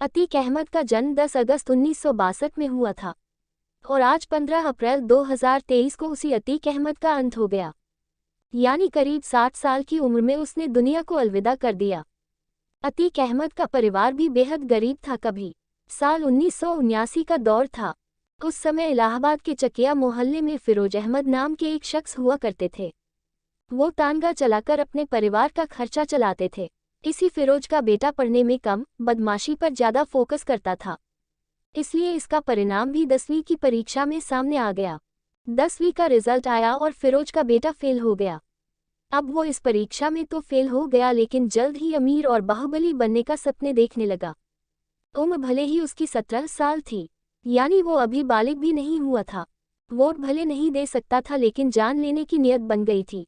अतीक अहमद का जन्म 10 अगस्त 1962 में हुआ था और आज 15 अप्रैल 2023 को उसी अतीक अहमद का अंत हो गया, यानी करीब 60 साल की उम्र में उसने दुनिया को अलविदा कर दिया। अतीक अहमद का परिवार भी बेहद गरीब था। कभी साल 1979 का दौर था। उस समय इलाहाबाद के चकिया मोहल्ले में फिरोज अहमद नाम के एक शख्स हुआ करते थे। वो तानगा चलाकर अपने परिवार का खर्चा चलाते थे। इसी फिरोज का बेटा पढ़ने में कम, बदमाशी पर ज्यादा फोकस करता था, इसलिए इसका परिणाम भी 10वीं की परीक्षा में सामने आ गया। 10वीं का रिजल्ट आया और फिरोज का बेटा फेल हो गया। अब वो इस परीक्षा में तो फेल हो गया, लेकिन जल्द ही अमीर और बाहुबली बनने का सपने देखने लगा। उम्र भले ही उसकी 17 साल थी, यानी वो अभी बालिग भी नहीं हुआ था। वोट भले नहीं दे सकता था, लेकिन जान लेने की नियत बन गई थी।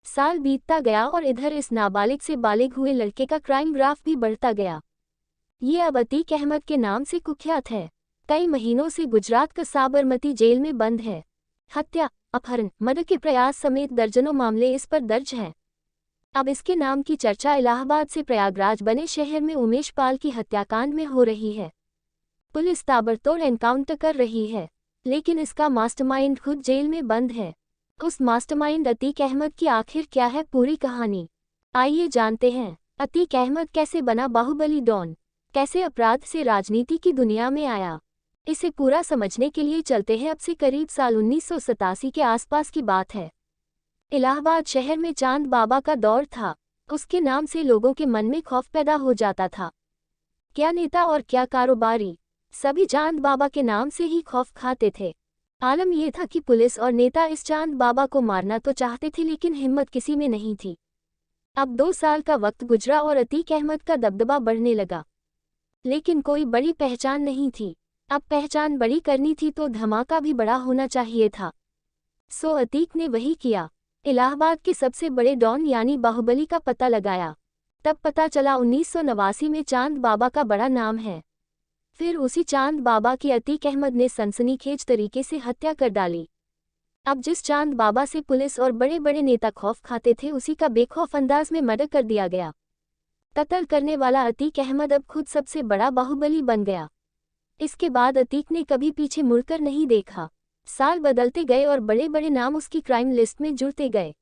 साल बीतता गया और इधर इस नाबालिग से बालिग हुए लड़के का क्राइम ग्राफ भी बढ़ता गया। ये अब अतीक अहमद के नाम से कुख्यात है। कई महीनों से गुजरात का साबरमती जेल में बंद है। हत्या, अपहरण, मर्डर के प्रयास समेत दर्जनों मामले इस पर दर्ज हैं। अब इसके नाम की चर्चा इलाहाबाद से प्रयागराज बने शहर में उमेश पाल की हत्याकांड में हो रही है। पुलिस ताबड़तोड़ एनकाउंटर कर रही है, लेकिन इसका मास्टरमाइंड खुद जेल में बंद है। उस मास्टरमाइंड अतीक अहमद की आखिर क्या है पूरी कहानी, आइए जानते हैं। अतीक अहमद कैसे बना बाहुबली डॉन, कैसे अपराध से राजनीति की दुनिया में आया, इसे पूरा समझने के लिए चलते हैं अब से करीब साल 1987 के आसपास की बात है। इलाहाबाद शहर में चांद बाबा का दौर था। उसके नाम से लोगों के मन में खौफ पैदा हो जाता था। क्या नेता और क्या कारोबारी, सभी चांद बाबा के नाम से ही खौफ खाते थे। आलम यह था कि पुलिस और नेता इस चांद बाबा को मारना तो चाहते थे, लेकिन हिम्मत किसी में नहीं थी। अब 2 साल का वक्त गुजरा और अतीक अहमद का दबदबा बढ़ने लगा, लेकिन कोई बड़ी पहचान नहीं थी। अब पहचान बड़ी करनी थी तो धमाका भी बड़ा होना चाहिए था। सो अतीक ने वही किया। इलाहाबाद के सबसे बड़े डॉन यानी बाहुबली का पता लगाया। तब पता चला 1989 में चांद बाबा का बड़ा नाम है। फिर उसी चांद बाबा की अतीक अहमद ने सनसनीखेज तरीके से हत्या कर डाली। अब जिस चांद बाबा से पुलिस और बड़े बड़े नेता खौफ खाते थे, उसी का बेखौफ अंदाज में मर्डर कर दिया गया। कत्ल करने वाला अतीक अहमद अब खुद सबसे बड़ा बाहुबली बन गया। इसके बाद अतीक ने कभी पीछे मुड़कर नहीं देखा। साल बदलते गए और बड़े बड़े नाम उसकी क्राइम लिस्ट में जुड़ते गए।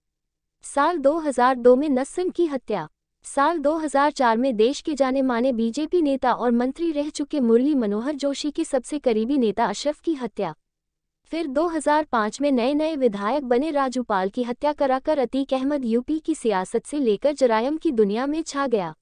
साल 2002 में नस्सन की हत्या। साल 2004 में देश के जाने माने बीजेपी नेता और मंत्री रह चुके मुरली मनोहर जोशी के सबसे करीबी नेता अशरफ की हत्या। फिर 2005 में नए विधायक बने राजू पाल की हत्या कराकर अतीक अहमद यूपी की सियासत से लेकर जरायम की दुनिया में छा गया।